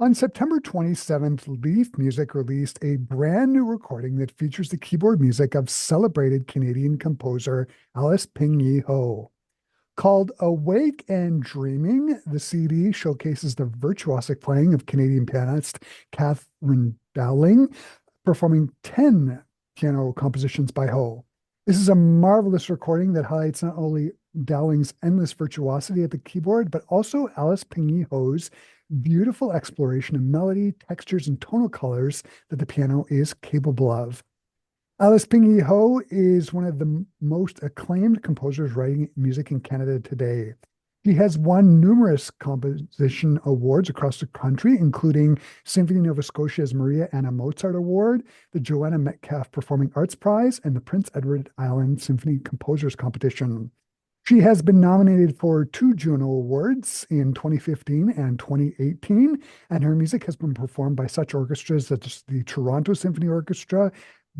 On September 27th, Leaf Music released a brand new recording that features the keyboard music of celebrated Canadian composer Alice Ping-Yee Ho. Called Awake and Dreaming, the CD showcases the virtuosic playing of Canadian pianist Katherine Dowling, performing 10 piano compositions by Ho. This is a marvelous recording that highlights not only Dowling's endless virtuosity at the keyboard, but also Alice Ping-Yee Ho's beautiful exploration of melody, textures, and tonal colors that the piano is capable of. Alice Ping-Yee Ho is one of the most acclaimed composers writing music in Canada today. He has won numerous composition awards across the country, including Symphony Nova Scotia's Maria Anna Mozart Award, the Joanna Metcalf Performing Arts Prize, and the Prince Edward Island Symphony Composers Competition. She has been nominated for two Juno Awards in 2015 and 2018, and her music has been performed by such orchestras such as the Toronto Symphony Orchestra,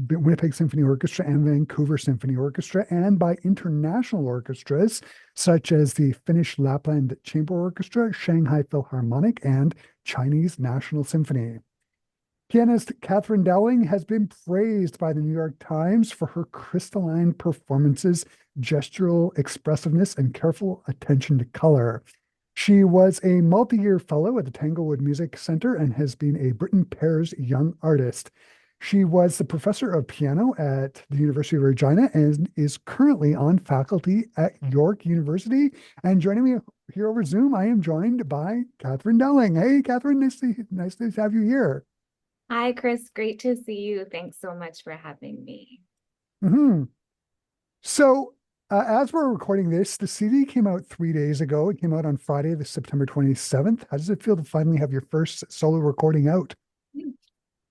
Winnipeg Symphony Orchestra, and Vancouver Symphony Orchestra, and by international orchestras such as the Finnish Lapland Chamber Orchestra, Shanghai Philharmonic, and Chinese National Symphony. Pianist Katherine Dowling has been praised by the New York Times for her crystalline performances, gestural expressiveness, and careful attention to color. She was a multi-year fellow at the Tanglewood Music Center and has been a Britain Pear's Young Artist. She was the professor of piano at the University of Regina and is currently on faculty at York University. And joining me here over Zoom, I am joined by Katherine Dowling. Hey, Katherine, nice to have you here. Hi, Chris. Great to see you. Thanks so much for having me. Mhm. So, as we're recording this, the CD came out 3 days ago. It came out on Friday, the September 27th. How does it feel to finally have your first solo recording out?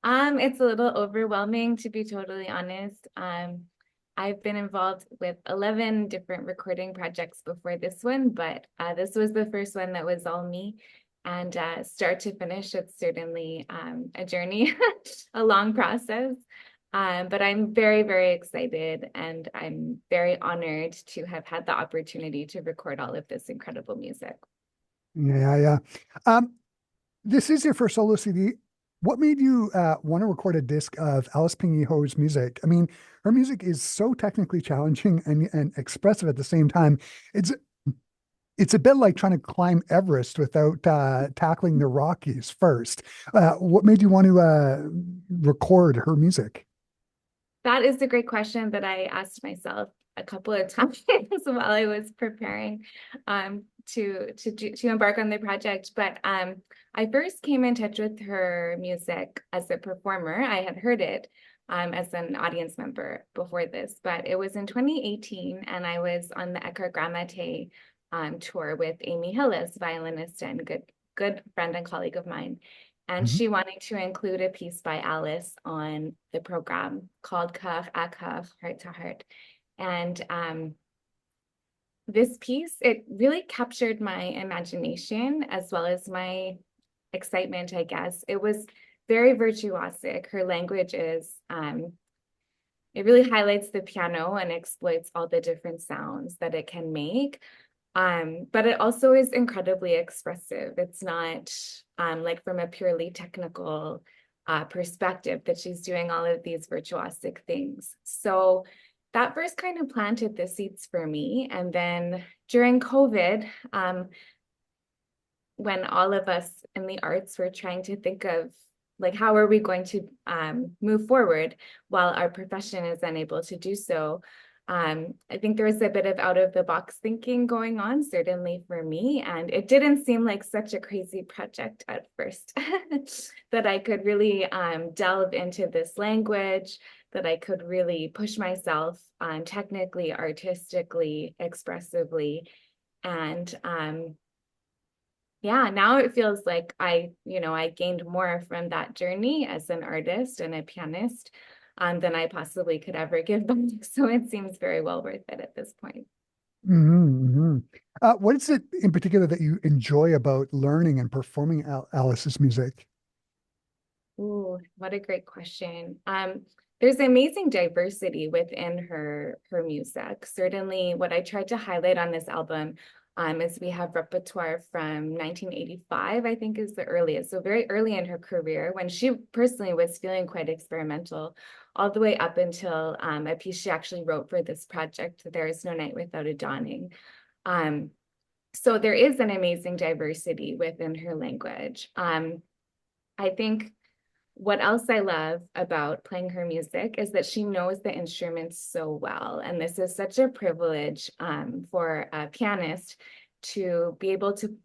It's a little overwhelming, to be totally honest. I've been involved with 11 different recording projects before this one, but this was the first one that was all me. And start to finish, it's certainly a journey, a long process. But I'm very, very excited, and I'm very honored to have had the opportunity to record all of this incredible music. Yeah, yeah. This is your first solo CD. What made you want to record a disc of Alice Ping-Yee Ho's music? I mean, her music is so technically challenging and expressive at the same time. It's it's a bit like trying to climb Everest without tackling the Rockies first. What made you want to record her music? That is a great question that I asked myself a couple of times while I was preparing to embark on the project. But I first came in touch with her music as a performer. I had heard it as an audience member before this, but it was in 2018, and I was on the Eckhart Grammaté tour with Amy Hillis, violinist and good friend and colleague of mine. And Mhm. she wanted to include a piece by Alice on the program called Cœur à Cœur, Heart to Heart. And this piece, it really captured my imagination as well as my excitement, I guess. It was very virtuosic. Her language is, it really highlights the piano and exploits all the different sounds that it can make. But it also is incredibly expressive. It's not like from a purely technical perspective that she's doing all of these virtuosic things. So that first kind of planted the seeds for me. And then during COVID, when all of us in the arts were trying to think of like how are we going to move forward while our profession is unable to do so, I think there was a bit of out of the box thinking going on, certainly for me. And it didn't seem like such a crazy project at first that I could really delve into this language, that I could really push myself technically, artistically, expressively. And yeah, now it feels like I gained more from that journey as an artist and a pianist than I possibly could ever give back. So it seems very well worth it at this point. Mhm. What is it in particular that you enjoy about learning and performing Alice's music? Ooh, what a great question. There's amazing diversity within her music. Certainly, what I tried to highlight on this album as we have repertoire from 1985, I think is the earliest. So very early in her career, when she personally was feeling quite experimental, all the way up until a piece she actually wrote for this project, There Is No Night Without a Dawning. Um, so there is an amazing diversity within her language. I think what else I love about playing her music is that she knows the instruments so well. And this is such a privilege for a pianist to be able to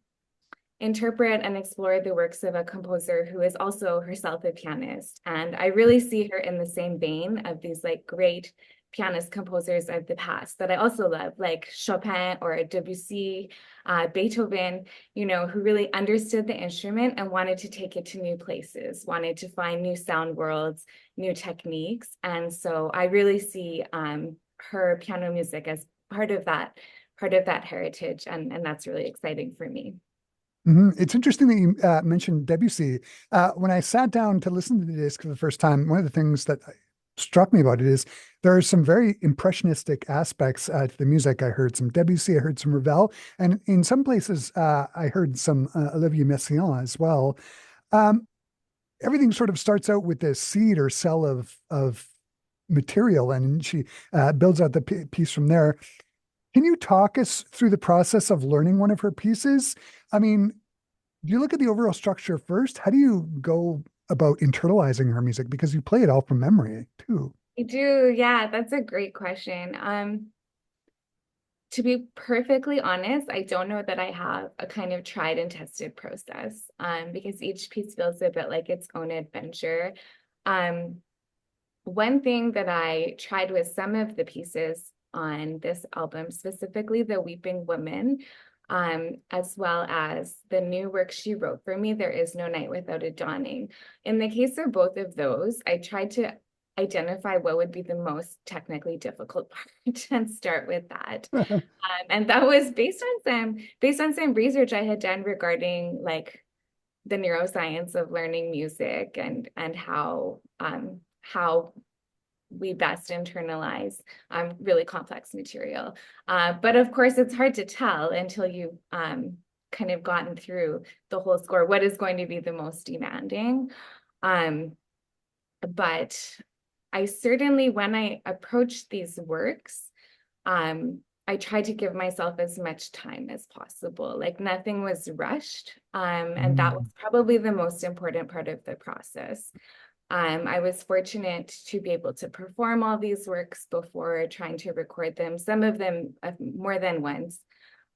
interpret and explore the works of a composer who is also herself a pianist. And I really see her in the same vein of these like great pianist composers of the past that I also love, like Chopin or Debussy, Beethoven, who really understood the instrument and wanted to take it to new places, wanted to find new sound worlds, new techniques. And so I really see her piano music as part of that heritage. And that's really exciting for me. It's interesting that you mentioned Debussy. When I sat down to listen to the disc for the first time, one of the things that struck me about it is there are some very impressionistic aspects to the music. I heard some Debussy, I heard some Ravel, and in some places I heard some Olivier Messiaen as well. Um, Everything sort of starts out with this seed or cell of material, and she builds out the piece from there. Can you talk us through the process of learning one of her pieces? I mean, do you look at the overall structure first? How do you go about internalizing her music? Because you play it all from memory too. I do, yeah, that's a great question. To be perfectly honest, I don't know that I have a kind of tried and tested process, because each piece feels a bit like its own adventure. Um, One thing that I tried with some of the pieces on this album, specifically The Weeping Woman, as well as the new work she wrote for me, There Is No Night Without a Dawning. In the case of both of those, I tried to identify what would be the most technically difficult part and start with that. And that was based on some research I had done regarding like the neuroscience of learning music and how we best internalize really complex material. But of course, it's hard to tell until you've kind of gotten through the whole score, what is going to be the most demanding. Um, but I certainly, when I approach these works, I tried to give myself as much time as possible. Like nothing was rushed. And that was Mm, probably the most important part of the process. I was fortunate to be able to perform all these works before trying to record them, some of them more than once,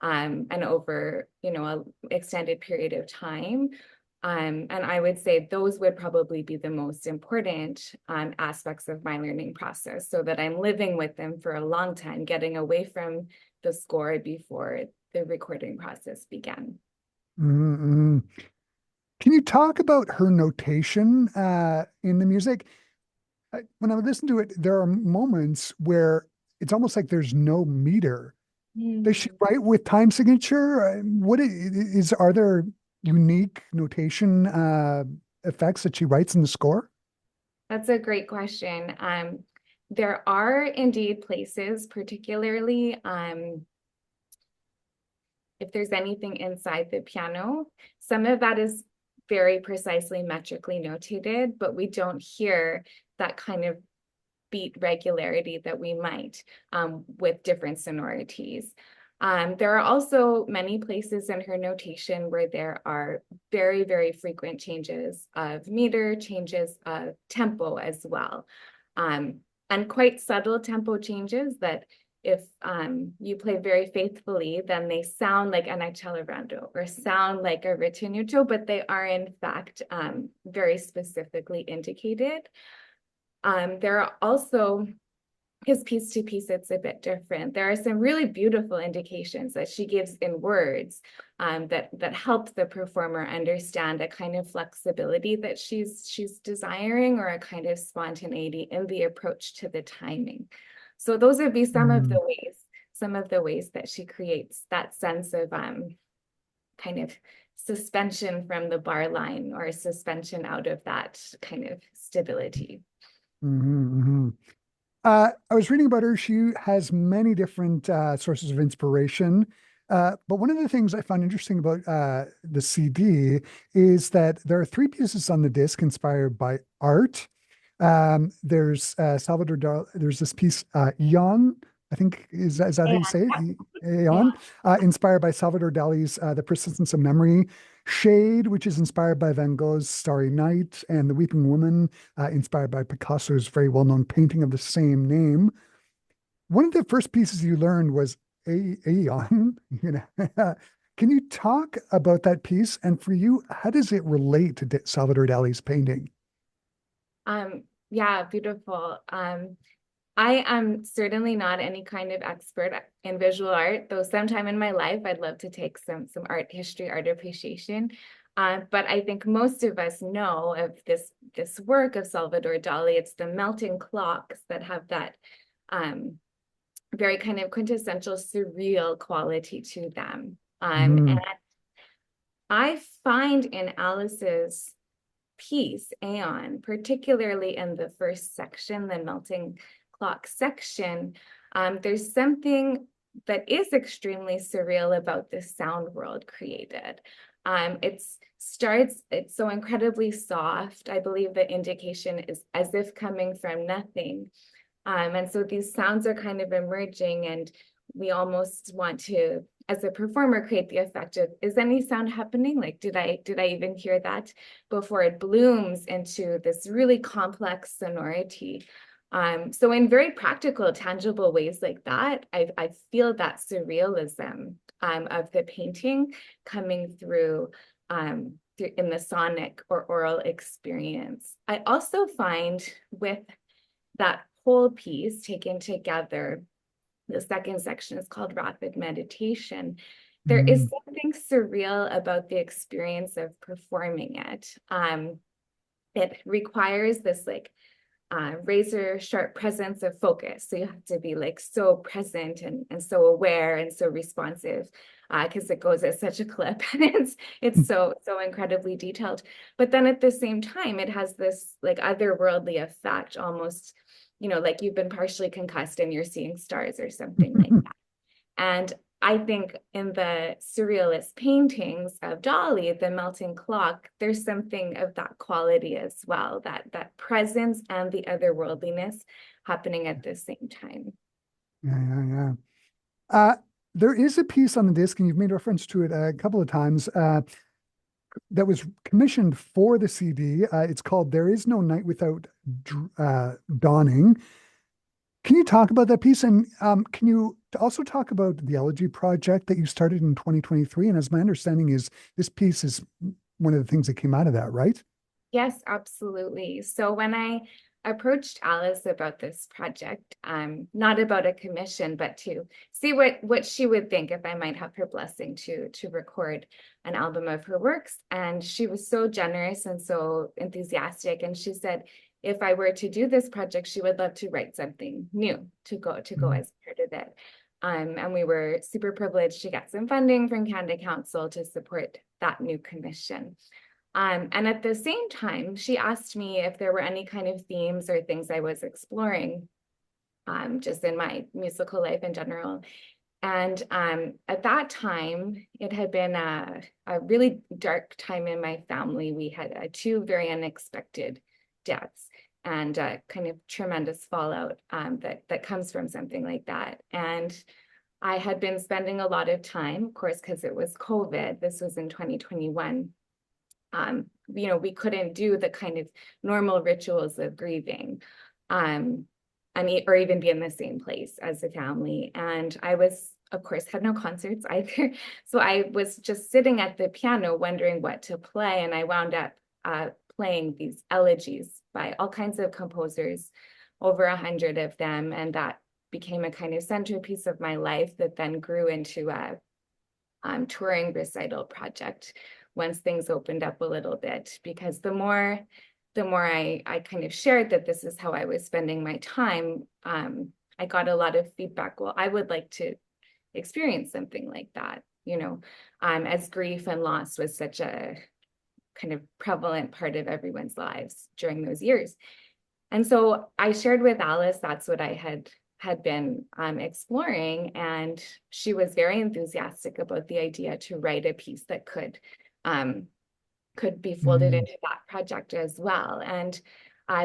and over, an extended period of time. And I would say those would probably be the most important aspects of my learning process, so that I'm living with them for a long time, getting away from the score before the recording process began. mm, mm. Can you talk about her notation in the music? When I listen to it, there are moments where it's almost like there's no meter. Does she Mm. write with time signature? Are there unique notation effects that she writes in the score? That's a great question. There are indeed places, particularly if there's anything inside the piano, some of that is very precisely metrically notated, but we don't hear that kind of beat regularity that we might with different sonorities. There are also many places in her notation where there are very, very frequent changes of meter, changes of tempo as well. And quite subtle tempo changes that if you play very faithfully, then they sound like an accelerando or sound like a ritenuto, but they are in fact very specifically indicated. There are also, because piece to piece, it's a bit different. There are some really beautiful indications that she gives in words that help the performer understand a kind of flexibility that she's desiring, or a kind of spontaneity in the approach to the timing. So those would be Mm, some of the ways that she creates that sense of kind of suspension from the bar line, or suspension out of that kind of stability. mhm, mhm. I was reading about her. She has many different sources of inspiration. But one of the things I found interesting about the CD is that there are three pieces on the disc inspired by art. Salvador Dali, there's this piece, Eon, I think is that how Yeah. you say it? Yeah. Eon, inspired by Salvador Dali's The Persistence of Memory. Shade, which is inspired by Van Gogh's Starry Night, and The Weeping Woman, inspired by Picasso's very well-known painting of the same name. One of the first pieces you learned was Aeon. Can you talk about that piece? And for you, how does it relate to Salvador Dali's painting? Yeah, beautiful. I am certainly not any kind of expert in visual art, though sometime in my life I'd love to take some art history, art appreciation. But I think most of us know of this work of Salvador Dali. It's the melting clocks that have that very kind of quintessential surreal quality to them. And Mm, I find in Alice's piece, Aeon, particularly in the first section, the melting clock section, there's something that is extremely surreal about this sound world created. It's so incredibly soft. I believe the indication is as if coming from nothing. And so these sounds are kind of emerging, and we almost want to, as a performer, create the effect of, is any sound happening? Like, did I even hear that? Before it blooms into this really complex sonority. So in very practical, tangible ways like that, I feel that surrealism of the painting coming through in the sonic or oral experience. I also find with that whole piece taken together, the second section is called Rapid Meditation. There is mm, something surreal about the experience of performing it. It requires this like razor sharp presence of focus. So you have to be like so present and so aware and so responsive because it goes at such a clip and it's so incredibly detailed. But then at the same time, it has this like otherworldly effect, almost, like you've been partially concussed and you're seeing stars or something like mm. that. And I think in the surrealist paintings of Dali, the melting clock, there's something of that quality as well, that presence and the otherworldliness happening at the same time. Yeah. Uh, there is a piece on the disc, and you've made reference to it a couple of times, that was commissioned for the CD. It's called There Is No Night Without Dawning. Can you talk about that piece? And can you also talk about the Elegy project that you started in 2023? And as my understanding is, this piece is one of the things that came out of that, right? Yes, absolutely. So when I approached Alice about this project, not about a commission, but to see what she would think if I might have her blessing to record an album of her works. And she was so generous and so enthusiastic. And she said, if I were to do this project, she would love to write something new to go Mm, as part of it. And we were super privileged to get some funding from Canada Council to support that new commission. And at the same time, she asked me if there were any kind of themes or things I was exploring just in my musical life in general. And at that time, it had been a really dark time in my family. We had two very unexpected deaths and kind of tremendous fallout that comes from something like that. And I had been spending a lot of time, of course, because it was COVID. This was in 2021. We couldn't do the kind of normal rituals of grieving. I mean, or even be in the same place as a family. And I was, of course, had no concerts either. So I was just sitting at the piano wondering what to play. And I wound up playing these elegies by all kinds of composers, over 100 of them. And that became a kind of centerpiece of my life that then grew into a touring recital project once things opened up a little bit, because the more I kind of shared that this is how I was spending my time, I got a lot of feedback. Well, I would like to experience something like that, as grief and loss was such a kind of prevalent part of everyone's lives during those years. And so I shared with Alice that's what I had had been exploring, and she was very enthusiastic about the idea to write a piece that could be folded Mm, into that project as well. And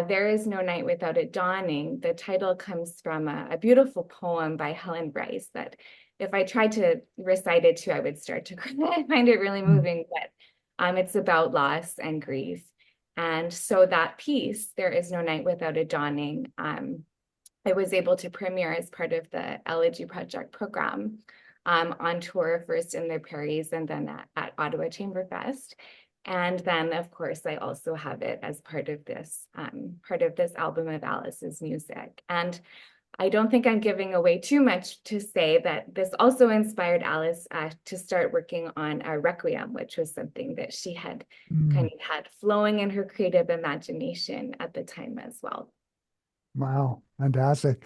There Is No Night Without It Dawning, the title comes from a beautiful poem by Helen Bryce that if I tried to recite it to, I would start to cry. I find it really mm, moving, but it's about loss and grief. And so that piece, There Is No Night Without It Dawning, I was able to premiere as part of the Elegy Project program on tour, first in the Prairies and then at Ottawa Chamber Fest. And then, of course, I also have it as part of this album of Alice's music. And I don't think I'm giving away too much to say that this also inspired Alice to start working on a Requiem, which was something that she had kind mm. of had flowing in her creative imagination at the time as well. Wow, fantastic.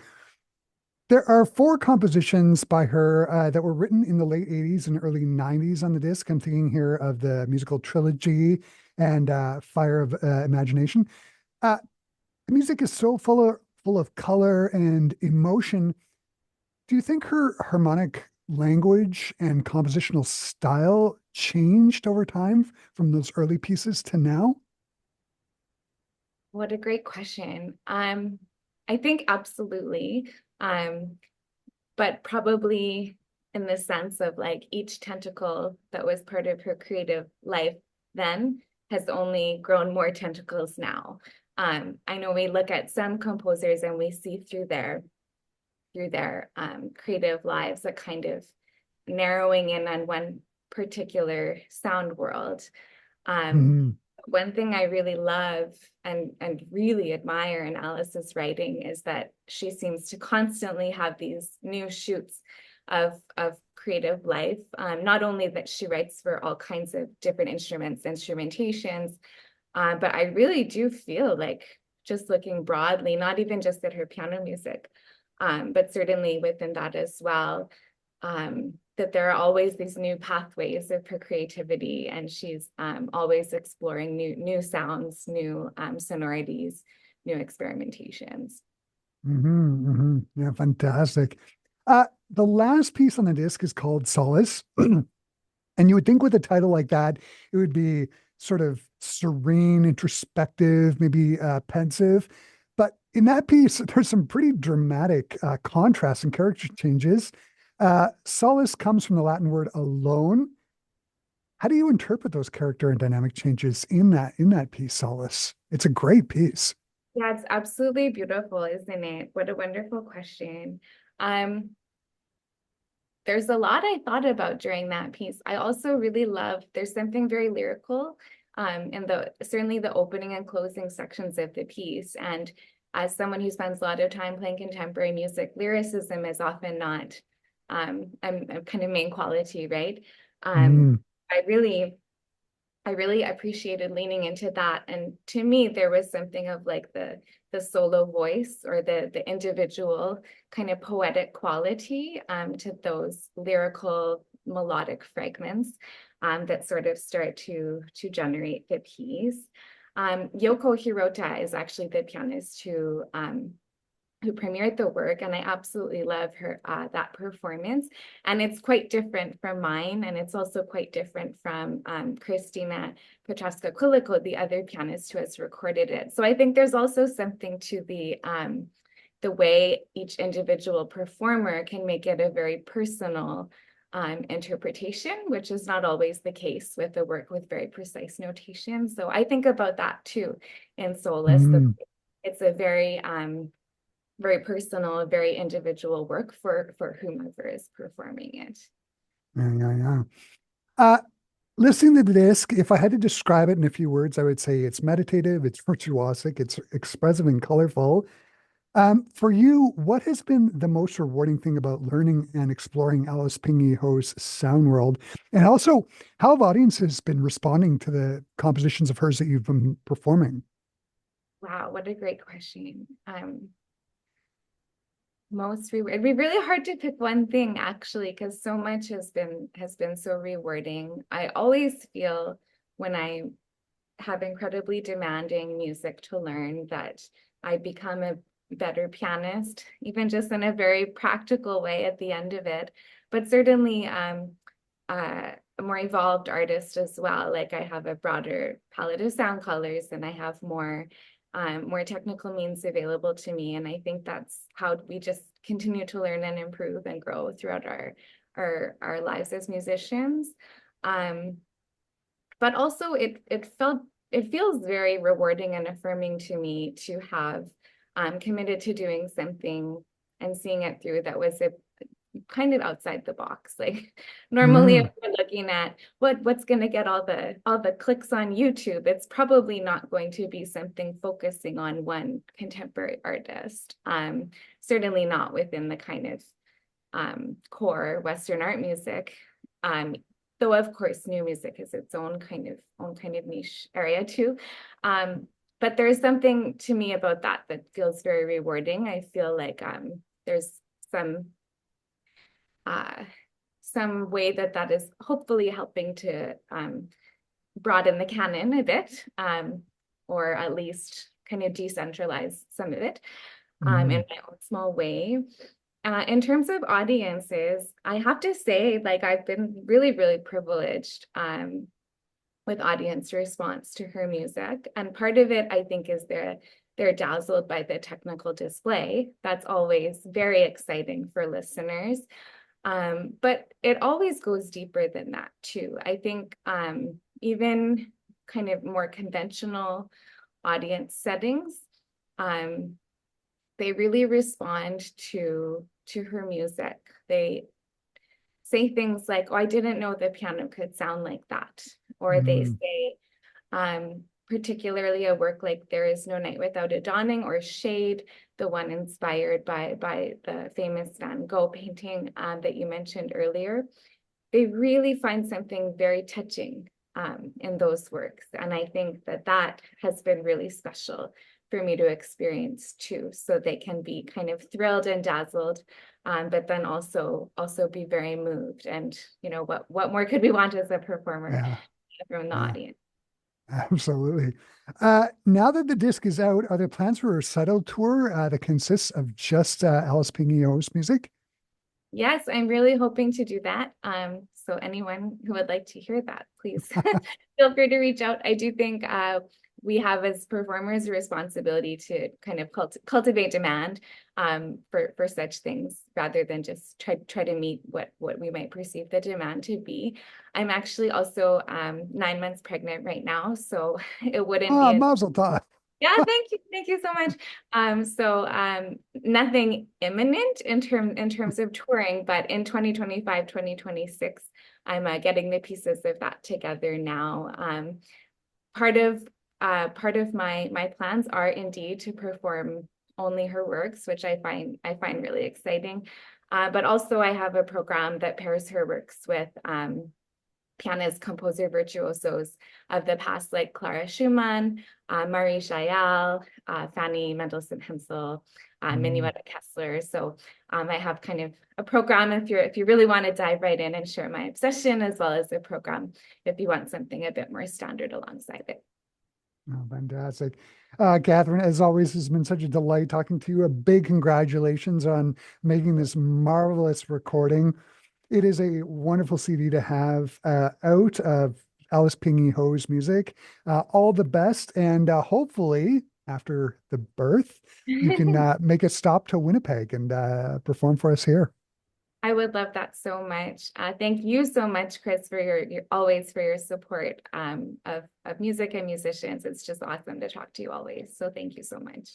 There are four compositions by her that were written in the late 80s and early 90s on the disc. I'm thinking here of the musical trilogy and Fire of Imagination. Uh, the music is so full of color and emotion. Do you think her harmonic language and compositional style changed over time from those early pieces to now? What a great question. I think absolutely. Um, but probably in the sense of like each tentacle that was part of her creative life then has only grown more tentacles now. I know we look at some composers and we see through their creative lives a kind of narrowing in on one particular sound world. Um, Mhm. One thing I really love and really admire in Alice's writing is that she seems to constantly have these new shoots of creative life. Not only that she writes for all kinds of different instruments, instrumentations, but I really do feel like just looking broadly, not even just at her piano music, but certainly within that as well, that there are always these new pathways of her creativity, and she's always exploring new sounds, new sonorities, new experimentations. Yeah, fantastic. The last piece on the disc is called Solace. And you would think with a title like that, it would be sort of serene, introspective, maybe pensive. But in that piece, there's some pretty dramatic contrasts and character changes. Solace comes from the Latin word alone. How do you interpret those character and dynamic changes in that piece, Solace? It's a great piece. Yeah, it's absolutely beautiful, isn't it? What a wonderful question. Um, there's a lot I thought about during that piece. I also really love, there's something very lyrical in certainly the opening and closing sections of the piece. And as someone who spends a lot of time playing contemporary music, lyricism is often not a kind of main quality, right? Um, Mm, I really I really appreciated leaning into that. And to me, there was something of like the solo voice or the individual kind of poetic quality to those lyrical melodic fragments that sort of start to generate the piece. Yoko Hirota is actually the pianist who premiered the work, and I absolutely love her that performance. And it's quite different from mine, and it's also quite different from Christina Petrowska-Kuliko, the other pianist who has recorded it. So I think there's also something to the way each individual performer can make it a very personal interpretation, which is not always the case with the work with very precise notation. So I think about that too in Solace. mm, It's a very personal, very individual work for whomever is performing it. yeah. Uh, Listening to the disc, if I had to describe it in a few words, I would say it's meditative, it's virtuosic, it's expressive and colorful. For you, what has been the most rewarding thing about learning and exploring Alice Ping-Yee Ho's sound world? And also, how have audiences been responding to the compositions of hers that you've been performing? Wow, what a great question. Most reward. It'd be really hard to pick one thing actually, because so much has been so rewarding. I always feel when I have incredibly demanding music to learn that I become better pianist, even just in a very practical way at the end of it, but certainly a more evolved artist as well. Like I have a broader palette of sound colors and I have more technical means available to me. And I think that's how we just continue to learn and improve and grow throughout our lives as musicians. But also it feels very rewarding and affirming to me to have committed to doing something and seeing it through that was a kind of outside the box. Like normally if Mm, we're looking at what's going to get all the clicks on YouTube, it's probably not going to be something focusing on one contemporary artist. Certainly not within the kind of core Western art music. Though of course new music is its own kind of niche area too. But there's something to me about that that feels very rewarding. I feel like there's some some way that is hopefully helping to broaden the canon a bit, or at least kind of decentralize some of it in mm. my own small way. In terms of audiences, I have to say, like, I've been really, really privileged with audience response to her music. And part of it, I think, is they're dazzled by the technical display. That's always very exciting for listeners. But it always goes deeper than that too. I think even kind of more conventional audience settings, they really respond to her music. They say things like, "Oh, I didn't know the piano could sound like that," or they Mm, say, particularly a work like There Is No Night Without a Dawning or Shade, the one inspired by the famous Van Gogh painting that you mentioned earlier. They really find something very touching in those works. And I think that has been really special for me to experience too. So they can be kind of thrilled and dazzled, but then also be very moved. And you know, what more could we want as a performer yeah, from the yeah, audience? absolutely. Now that the disc is out, are there plans for a recital tour that consists of just Alice Ping-Yee Ho's music? Yes, I'm really hoping to do that. So anyone who would like to hear that, please feel free to reach out. I do think we have as performers a responsibility to kind of cultivate demand for such things rather than just try to meet what we might perceive the demand to be. I'm actually also 9 months pregnant right now, so it wouldn't be Ah, an Mazel tov. yeah, thank you so much. So nothing imminent in terms of touring, but in 2025, 2026, I'm getting the pieces of that together now. Part of part of my plans are indeed to perform only her works, which I find really exciting. But also I have a program that pairs her works with pianist, composer, virtuosos of the past, like Clara Schumann, Marie Chayal, Fanny Mendelssohn Hensel, Mm. Minuetta Kessler. So I have kind of a program if you really want to dive right in and share my obsession, as well as a program if you want something a bit more standard alongside it. Oh, fantastic. Catherine, as always, it's been such a delight talking to you. A big congratulations on making this marvelous recording. It is a wonderful CD to have out of Alice Ping-Yee Ho's music. All the best, and hopefully, after the birth, you can make a stop to Winnipeg and perform for us here. I would love that so much. Thank you so much, Chris, for your always for your support of music and musicians. It's just awesome to talk to you always. So thank you so much.